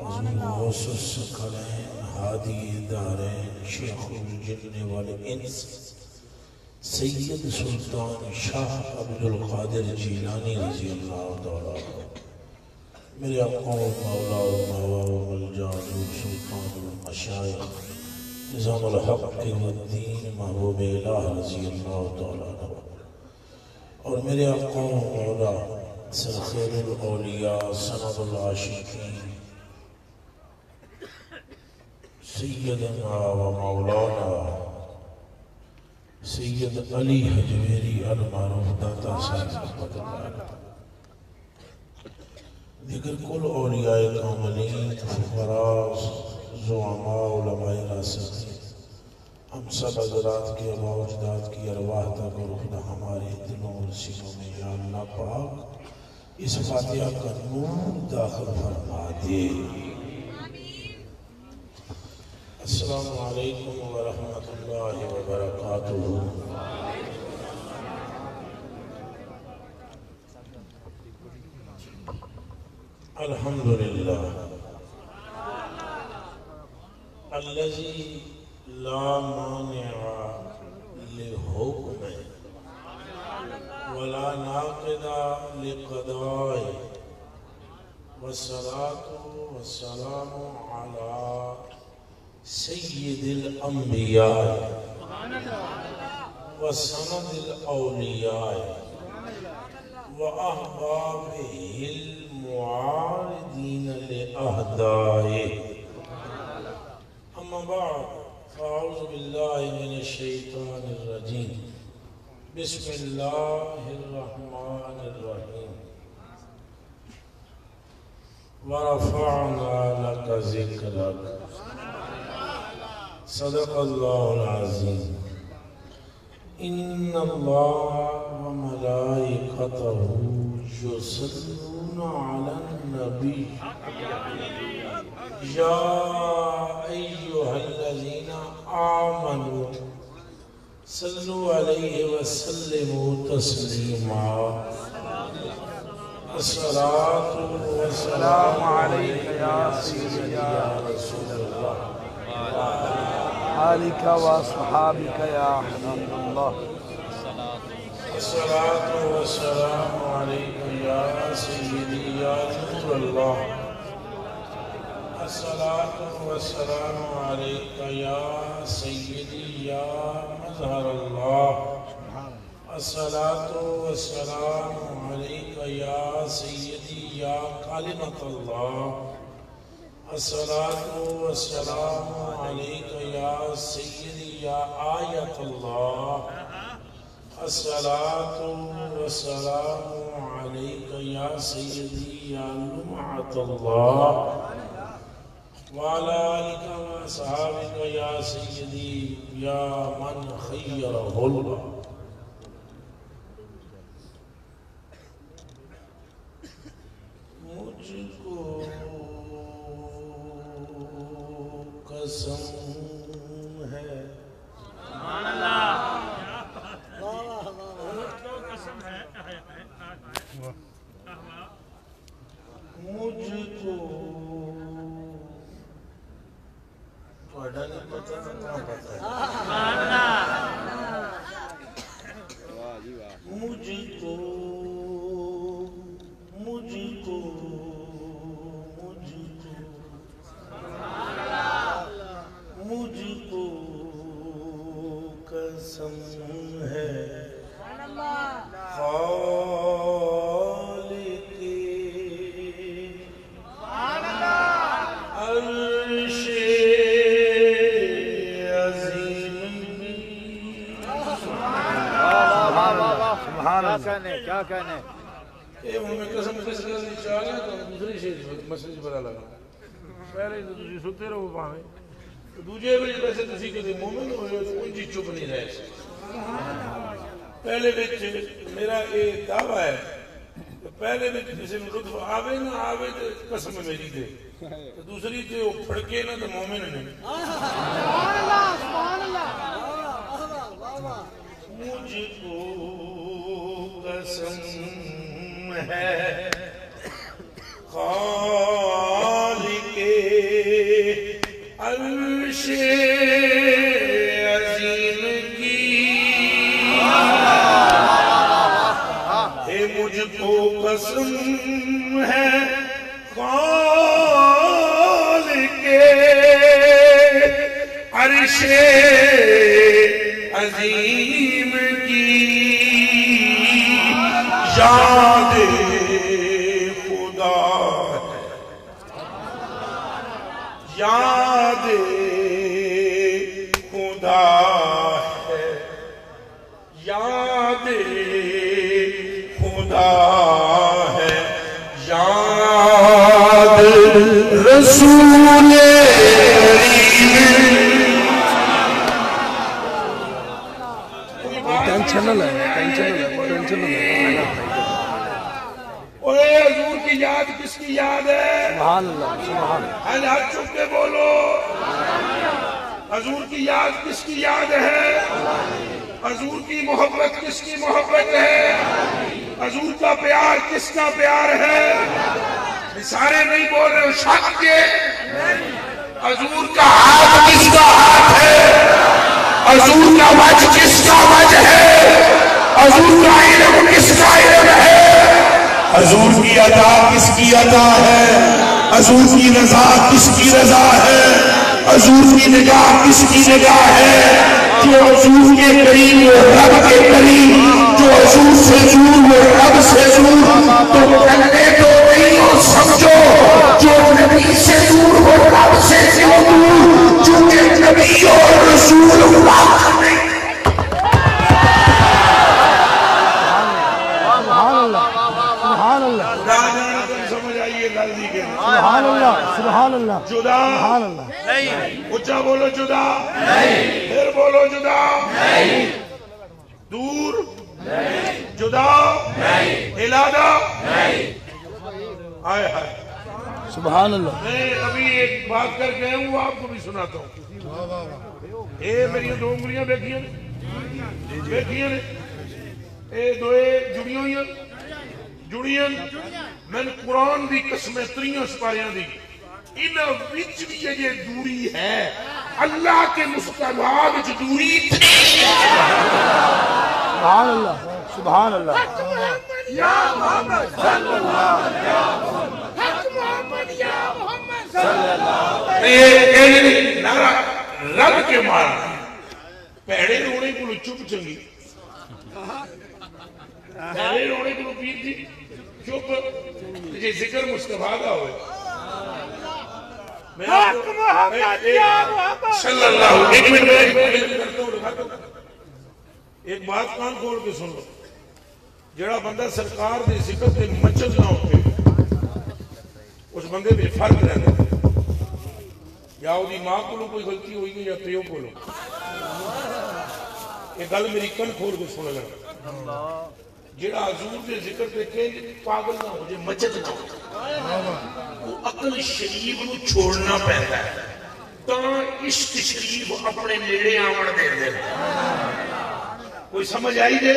غوث الثقلین ہادی دارین شیخ الجن والانس سید سلطان شاہ عبدالقادر جیلانی رضی اللہ تعالیٰ میرے آقا و مولا و موا و ملجا سلطان المشایخ نظام الحق والدین محبوب الہ رضی اللہ تعالیٰ اور میرے آقا و مولا سرخیر الاولیاء سند العاشقین سیدنا و مولانا سید علی حجویری المعروف داتا صاحب دیگر کل اولیاء کاملین فقراء زعماء علماء راسخین ہم سب حضرات کی ارواح و اجداد کی ارواح تک اور خدا ہمارے دلوں اور سینوں میں یا اللہ پاک اس فاتحہ کا نور داخل فرما دے۔ السلام علیکم ورحمۃ اللہ وبرکاتہ۔ الحمدللہ الذی لا مانع لحکم ولا ناقض لقضاء والصلاة والسلام على سید الانبیاء وسند الاولیاء واحبابه المعارضین لأہدائے اما بعد فاعوذ باللہ من الشیطان الرجیم بسم اللہ الرحمن الرحیم ورفعنا لك ذکرک صدق اللہ العظیم ان اللہ وملائکتہ یصلون علی النبی یا ایہا الذین آمنوا صلوا علیہ وسلموا تسلیما الصلاة والسلام علیک یا سیدی یا رسول اللہ آلک واصحابک یا حبیب اللہ الصلاة والسلام علیک یا سیدی یا نور اللہ الصلاة والسلام علیک یا سیدی یا مظہر اللہ الصلاة والسلام علیک یا سیدی یا کلمۃ اللہ الصلاة والسلام علیک یا سیدی یا آیت اللہ الصلاة والسلام علیک یا سیدی یا لمعۃ اللہ وعلى آلك وأصحابك يا سيدي يا من خيره الله مجھ کو قسم ہے مجھ کو پڑھا نہیں پتا نہ پتا مجھ کو قسم ہے کیا کہنے ہمیں قسم کس کا چاہ گیا تو دوسری شیئر مسئلہ سے پتا لگا پہلے تو تجھے ستے رہو پاہمیں دوجہ بھی ویسے تسی کسی مومن ہوئے تو ان جی چپ نہیں رہے پہلے بھی میرا ایک دعویٰ ہے پہلے بھی کسی میں لطف آوے نہ آوے تو قسم میری دے دوسری تھے وہ پھڑکے نہ تو مومن نہیں مجھ کو قسم ہے خالق بسم ہے خالق عرش عظیم کی یاد خدا یاد خدا ہے یاد خدا ہے یاد رسول حضور کی یاد کس کی یاد ہے؟ سبحان اللہ سبحان اللہ ہاتھ چک کے بولو حضور کی یاد کس کی یاد ہے؟ حضور کی محبت کس کی محبت ہے؟ حضور کا پیار کس کا پیار ہے؟ سارے نہیں بول رہے ہو شک کے حضور کا ہاتھ کس کا ہاتھ ہے؟ حضور کا وجہ کس کا وجہ ہے؟ حضور کا علم کس کا علم ہے؟ حضور کی عطا کس کی عطا ہے؟ حضور کی رضا کس کی رضا ہے؟ حضور کی نگاہ کس کی نگاہ ہے؟ جو حضور کے قریب وہ رب کے قریب، جو حضور سے دور وہ رب سے دور، تو کہنے تو نہیں ہو سمجھو جو نبی سے دور وہ رب سے کیوں دور، چونکہ نبی اور رسول اللہ نہیں۔ سبحان اللہ سمجھ آئیے غلطی کے سبحان اللہ سبحان اللہ جدا سبحان اللہ اچھا بولو جدا پھر بولو جدا دور جدا علادہ آئے آئے سبحان اللہ میں ابھی ایک بات کر کے ہوں آپ کو بھی سناتا ہوں اے میری دو انگلیاں دیکھیے دیکھیے اے دوئے جڑیوں جڑیاں میں نے قرآن دی قسمیں تریوں سپاریاں دی انہاں وچ بھی یہ دوری ہے اللہ کے مصطفیٰ وچ دوری تھی سبحان اللہ سبحان اللہ یا محمد صلی اللہ یا محمد حق محمد یا محمد صلی اللہ اے نعرہ رب کے مارا پیڑے رونے کو چپ چنگی پیڑے رونے کو پیر جی چپ یہ ذکر مصطفیٰ کا ہوئے حق محمد یا محمد صلی اللہ ایک منٹ ایک بات کان کھول کے سن لو جڑا بندہ سرکار دے ذکر دے مچل نہ ہوتے اس بندے بے فرق رہتا ہے یا وہ دی ماں کو کوئی غلطی ہوئی گئی یا پیو کو یہ گل میری کن کھول کے سن لگا جڑا حضور دے ذکر دے کے پاگل نہ ہو جائے مچل نہ ہو وہ عقل شریف نو چھوڑنا پہتا ہے تو عشق شریف اپنے نیڑے آمن دے دے کوئی سمجھ آئی دے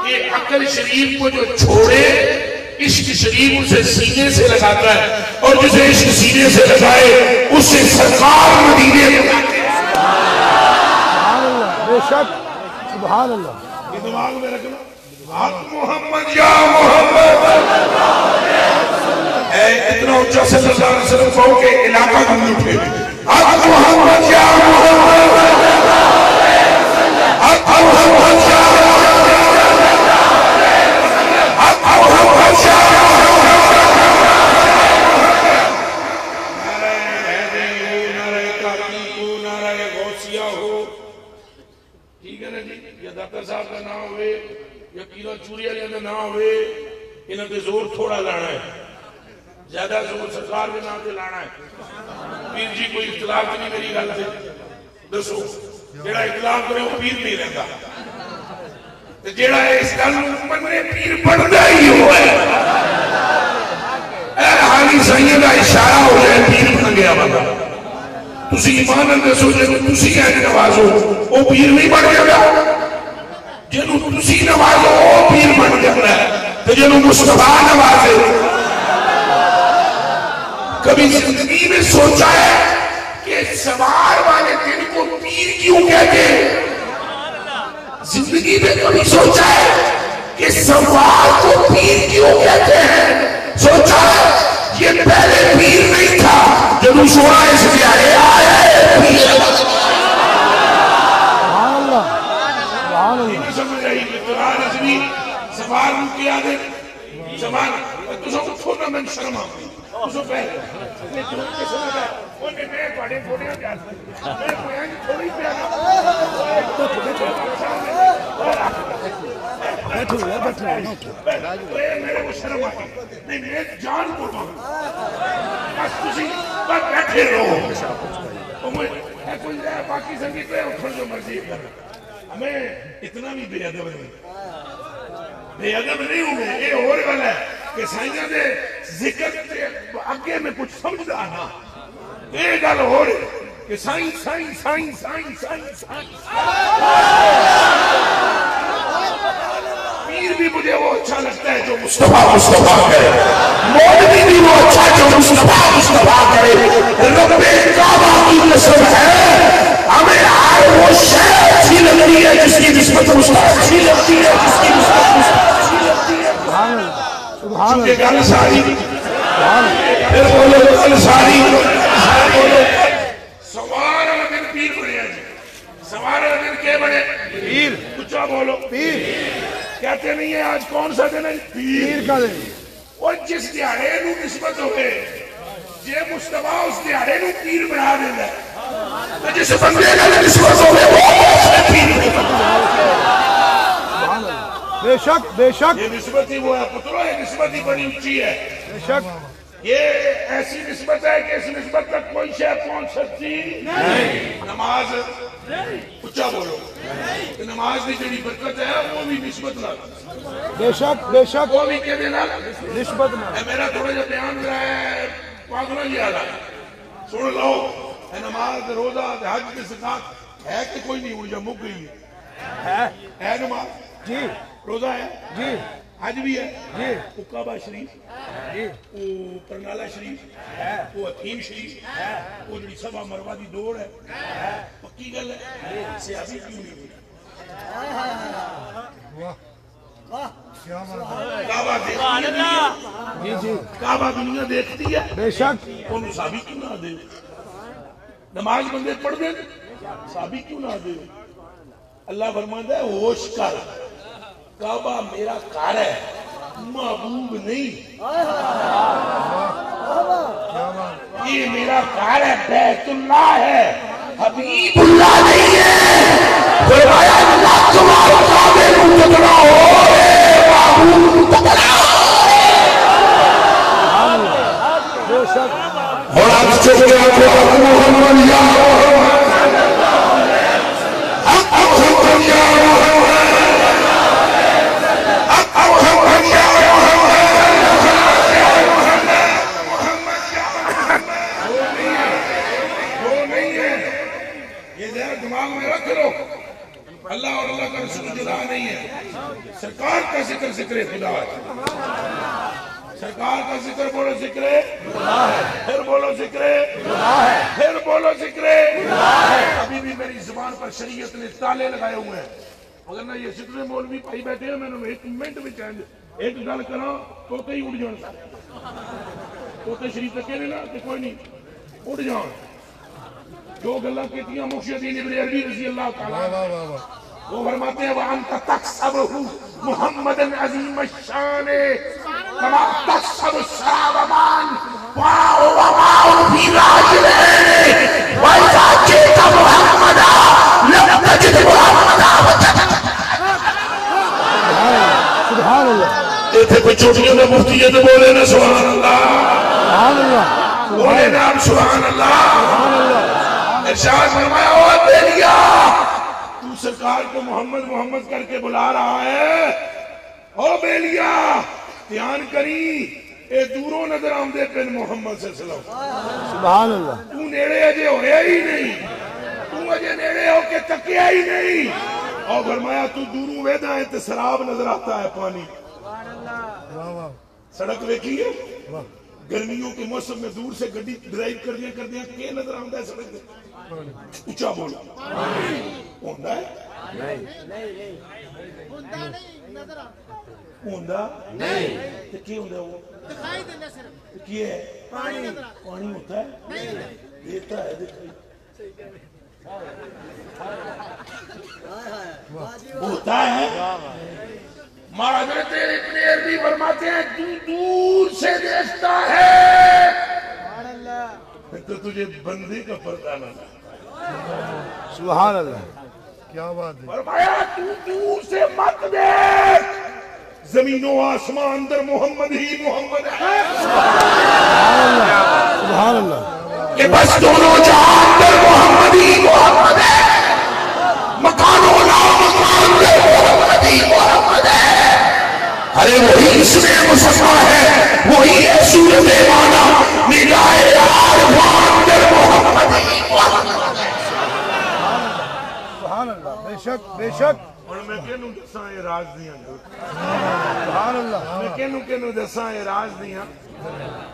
یہ عقل شریف کو جو چھوڑے عشق شریف اسے سینے سے لگاتا ہے اور جسے عشق سینے سے لگائے اسے سرکار مدینے لگاتے ہیں سبحان اللہ بے شک سبحان اللہ یہ دماغ میں رکھنا حق محمد یا محمد اے اتنا اچھا صلی اللہ علیہ وسلم کہو کہ علاقہ گھوم اٹھے حق محمد یا محمد حق محمد یا حق محمد یا نعرہ حیدری ہو نعرہ تحقیق ہو نعرہ غوثیہ ہو ٹھیک ہے نا جی یا داتا صاحب کا نام ہوئے یا کیلا چوری علیہ کا نام ہوئے انہوں نے زور تھوڑا لانا ہے زیادہ زور سرکار کے نام سے لانا ہے پیر جی کوئی اختلاف نہیں میری گل سے دسو جیڑا اختلاف کرے وہ پیر نہیں رہتا جیڑا اس گل مننے پیر بڑھتا ہی ہوا ہے اے حالی سائیں کا اشارہ ہو جائے پیر بن گیا بندہ تسی ایمان دسو جے تسی کہنے نوازو وہ پیر نہیں بن گیا جنہوں تسی نوازو وہ پیر بن گیا تو جنہوں مصطفیٰ نوازے کبھی زندگی میں سوچا ہے کہ سوار والے دن کو پیر کیوں کہتے ہیں زندگی میں کبھی سوچا ہے کہ سوار کو پیر کیوں کہتے ہیں؟ سوچا یہ پہلے پیر نہیں تھا، جب شعرا اس پیارے آیا ہے پیر سبحان اللہ سبحان اللہ نہیں سمجھ رہی کہ قرآن ازمی سوار کو کیا دے سوار تو سب تھوڑا میں شرم آؤں تو سب پہلے میں جو کے سمجھ ہے انہیں میں پڑھے پھوڑے جاتے میں کوئی تھوڑی پیارا میرے کو شرم آئی نہیں میں جان کو بس تسی بس بیٹھے رہو کوئی باقی سنگیت ہے اٹھر جو مرضی کر ہمیں اتنا بھی بے ادب نہیں ہوں میں یہ اور گل ہے کہ سائنہ دے ذکر کے آگے میں کچھ سمجھ رہا نا یہ گل ہو رہی کہ سائن پیر بھی مجھے وہ اچھا لگتا ہے جو مصطفیٰ کرے، مولوی بھی وہ اچھا جو مصطفیٰ کرے، رب کعبہ کی نسب ہے، ہمیں ہر وہ شے اچھی لگتی ہے جس کی نسبت مصطفیٰ اچھی لگتی ہے، جس کی نسبت مصطفیٰ اچھی لگتی ہے۔ سبحان چونکہ گل ساری پھر بولو گل ساری سوار دن پیر بنے جی، سوار دن کے بنے پیر، اچھا بولو پیر کہتے نہیں ہیں آج کون سا دن ہے پیر کا دن، اور جس دیہڑے نو نسبت ہوئے جے مصطفیٰ اس دیہڑے نو پیر بنا دینا ہے جس بندے کا نسبت ہوئے وہ پیر بے شک بے شک یہ نسبت ہی وہ ہے پترو، یہ نسبت ہی بڑی اونچی ہے، بے شک یہ ایسی نسبت ہے کہ اس نسبت تک کوئی شے پہنچ سکتی نہیں۔ نماز اچھا بولو نماز کی جڑی برکت ہے وہ بھی نسبت لگ بے شک وہ بھی کہتے نا نسبت میں میرا تھوڑا جا بیان رہا ہے پاگلوں جی آلہ سن لو نماز روزہ حج زکات ہے کہ کوئی نہیں ہوئی جب مک گئی ہے نماز جی روزہ ہے جی حج بھی ہے جی وہ کعبہ شریف جی وہ پرنالہ شریف وہ حتیم شریف وہ جڑی سبا مروہ دی دوڑ ہے پکی گل ہے سیاسی کیوں نہیں ہوئی کعبہ دیکھتی ہے جی جی کعبہ دنیا دیکھتی ہے بے شک انہوں صحابی کیوں نہ دے نماز بندے پڑھ دیں صحابی کیوں نہ دے اللہ فرماتا ہے ہوش کر کعبہ میرا گھر ہے محبوب نہیں یہ میرا گھر ہے بیت اللہ ہے حبیب اللہ نہیں ہے فرمایا اللہ تمہارا کعبے کو تکڑا ہو محبوب تکڑا بے شک اور آج چکے آپ محمد یا اللہ اور اللہ کا رسول جدا نہیں ہے، سرکار کا ذکر ذکر خدا ہے، سرکار کا ذکر بولو ذکر پھر بولو ذکر پھر بولو ذکر ابھی بھی میری زبان پر شریعت نے تالے لگائے ہوئے ہیں، اگر نہ یہ سترے مولوی بھائی بیٹھے ہیں میں نے ایک منٹ میں چاہیں ایک گل کرا تو ہی اڑ جان تو شریف تکے نا کہ کوئی نہیں اڑ جان جو گلہ کیتیاں مخشی دین ابن عربی رضی اللہ تعالیٰ وہ فرماتے ہیں وَأَنْتَ تَقْسَبُهُ مُحَمَّدًا عَظِيمَ الشَّانِ كَمَا تَقْسَبُ السَّرَابَمَانِ وَمَا هُوَ فِي رَاجِلِهِ وَإِذَا جِئْتَ مُحَمَّدًا لَمْ تَجِدْ مُحَمَّدًا سبحان اللہ ایتھے کوئی چھوٹیوں نے مفتی ہے تو بولے نا سبحان اللہ سبحان اللہ بولے نا سبحان اللہ ارشاد فرمایا ہوا بیلیا تو سرکار کو محمد محمد کر کے بلا رہا ہے او بیلیا دھیان کری اے دوروں نظر آمدے پن محمد صلی اللہ علیہ وسلم سبحان اللہ تو نیڑے اجے ہویا ہی نہیں تو اجے نیڑے ہو کے تکیا ہی نہیں اور فرمایا تو دوروں ویدہ ہے تے سراب نظر آتا ہے پانی سڑک دیکھی ہے گرمیوں کے موسم میں دور سے گڈی ڈرائیو کر دیا کہ نظر آمدہ ہے سڑک دے اچھا بولا ہوندہ ہے ہوندہ نہیں تو کی ہوندہ وہ دکھائی دینا صرف کی ہے پانی ہوتا ہے دیتا ہے دکھائی ہوتا ہے معذرت ابن عربی فرماتے ہیں تو دور سے دیکھتا ہے تو تجھے بندے کا پردہ نہ سبحان اللہ کیا بات ہے فرمایا تو دور سے مت دیکھ زمین و آسمان اندر محمد ہی محمد ہے سبحان اللہ کہ بس دونوں جہاں اندر محمد ہی محمد ہے مکان و لا مکان اندر محمد ہی محمد ہے ارے وہی اس میں مسمع ہے وہی ہے صورت مانا نگاہ عارفان اندر محمد ہی محمد ہے سبحان اللہ بے شک بے شک اور میں کہنوں دساں یہ راز دیاں سبحان اللہ میں کہنوں دساں یہ راز دیاں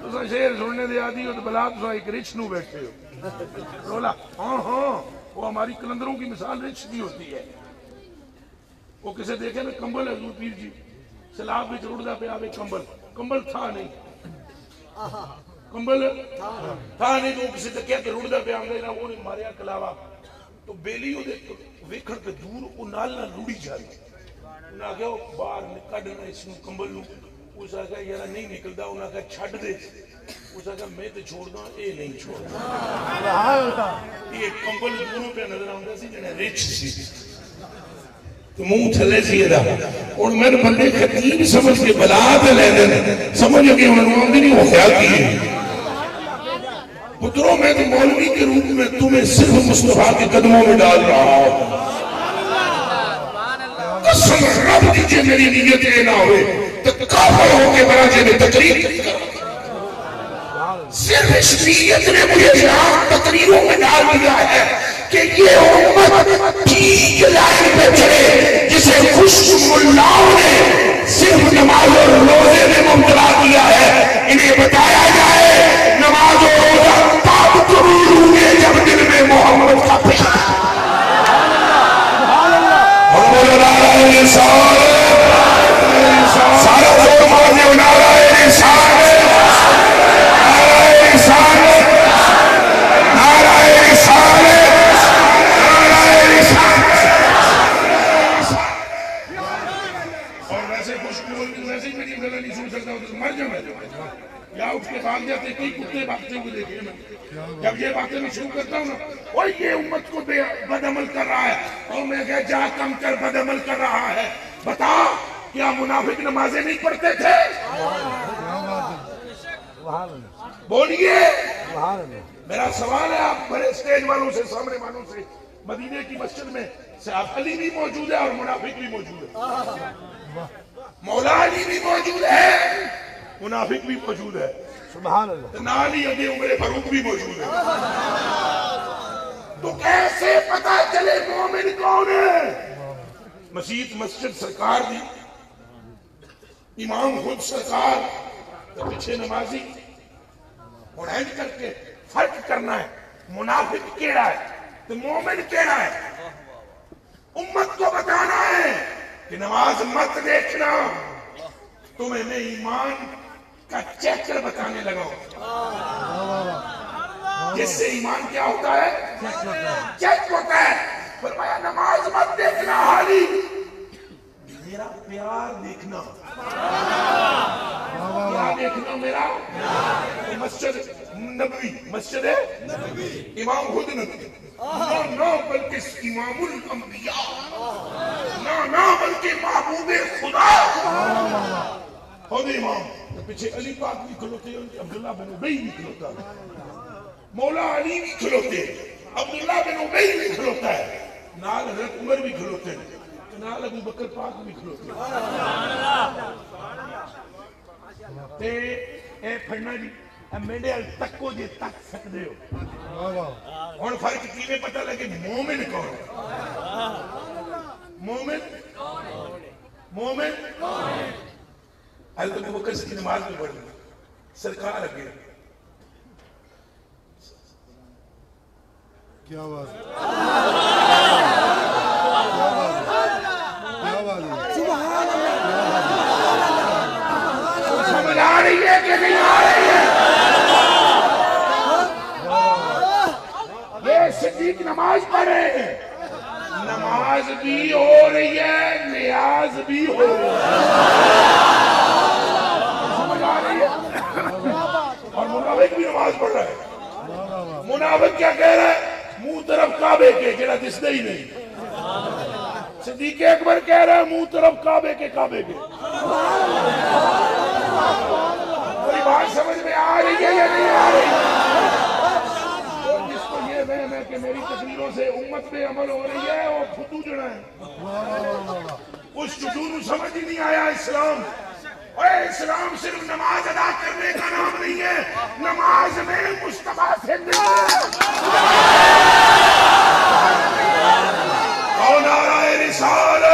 تساں شعر سننے دے آدھی ہو تو بلا تساں ایک رچ نو بیٹھے ہو رولا ہاں وہ ہماری کلندروں کی مثال رچ کی ہوتی ہے وہ کسے دیکھے میں کمبل ہے حضور پیر جی سلاب بھی رڑدا پہ آوے کمبل تھا نہیں کمبل تھا نہیں تو کسی تکیا کہ رڑدا پہ آوے نا وہ نے ماریا کلاوا تو بیلی ہو دے ویکھڑ پہ دور وہ نال نہ لڑی جائی انہاں کہا باہر نکڑنا اس نو کمبل نو اس نے کہا یارا نہیں نکلدا انہاں کہا چھڈ دے اس نے کہا میں تے چھوڑ دا اے نہیں چھوڑدا یہ کمبل دوروں پہ نظر آندا سی جڑا رچ سی تو منہ تھلے سی دا اور میں بندے خطیب سمجھ کے بلا تے لے دے سمجھ کے انہوں نے نہیں ہو خیال کیے پتروں میں تو مولوی کے روپ میں تمہیں صرف مصطفیٰ کے قدموں میں ڈال رہا ہوں قسم رب دیجئے میری نیت یہ نہ ہوئے تو کافر ہو کے براجے میں تقریر صرف اس نیت نے مجھے یہاں تقریروں میں ڈال دیا ہے کہ یہ امت ٹھیک لائن پہ چلے جسے خشک ملاؤں نے صرف نماز اور روزے میں مبتلا کیا ہے انہیں بتایا جائے نماز اور روزہ تب قبول ہوں گے جب دل میں محمد کا پیار سارا زور مارنے نعرہ رسالت یا اس کے بھاگ جاتے کئی کتے بھاگتے ہوئے دیکھے میں جب یہ باتیں میں شروع کرتا ہوں نا اور یہ امت کو بد عمل کر رہا ہے اور میں کہا جا کم کر بد عمل کر رہا ہے بتا کیا منافق نمازیں نہیں پڑھتے تھے بولیے میرا سوال ہے آپ بڑے سٹیج والوں سے سامنے والوں سے مدینے کی مسجد میں صاحب علی بھی موجود ہے اور منافق بھی موجود ہے مولا علی بھی موجود ہے منافق بھی موجود ہے سبحان اللہ نالی ابھی عمر فاروق بھی موجود ہے تو کیسے پتا چلے مومن کون ہے مسجد سرکار دی امام خود سرکار تو پیچھے نمازی اور اینڈ کر کے فرق کرنا ہے منافق کیڑا ہے تو مومن کیڑا ہے امت کو بتانا ہے کہ نماز مت دیکھنا تمہیں میں ایمان کا چیکر بتانے لگا جس سے ایمان کیا ہوتا ہے چیک ہوتا ہے فرمایا نماز مت دیکھنا حالی میرا پیار دیکھنا کیا دیکھنا میرا مسجد نبوی مسجد ہے امام خود نبی نہ بلکہ امام الانبیاء نہ بلکہ محبوب خدا خود امام پیچھے علی پاک بھی کھلوتے ہیں عبداللہ بن ابی بھی کھلوتا ہے مولا علی بھی کھلوتے ہیں عبداللہ بن ابی بھی کھلوتا ہے نال حضرت عمر بھی کھلوتے ہیں نال ابو بکر پاک بھی کھلوتے ہیں تے اے پھڑنا جی میڈے تکو جے تک سکتے ہو اور فرق کیویں پتہ لگے مومن کون مومن حضرت ابو بکر کی نماز میں پڑھ سرکار اگے کیا بات نہیں آ رہی ہے؟ یہ صدیق نماز پڑھ رہے ہیں، نماز بھی ہو رہی ہے، نیاز بھی ہو رہی ہے، سمجھ آ رہی ہے؟ اور منافق بھی نماز پڑھ رہا ہے۔ منافق کیا کہہ رہا ہے؟ منہ طرف کعبے کے، جڑا دستا ہی نہیں۔ صدیق اکبر کہہ رہا ہے منہ طرف کعبے کے، کعبے کے۔ کوئی بات سمجھ میں آ رہی ہے یا نہیں آ رہی؟ اور جس کو یہ وہم ہے کہ میری تقریروں سے امت پہ عمل ہو رہی ہے، وہ خودو جڑا ہے، اس خودو نو سمجھ ہی نہیں آیا اسلام۔ اور اسلام صرف نماز ادا کرنے کا نام نہیں ہے، نماز میں مصطفیٰ سے ملنا۔ اور نعرہ رسالت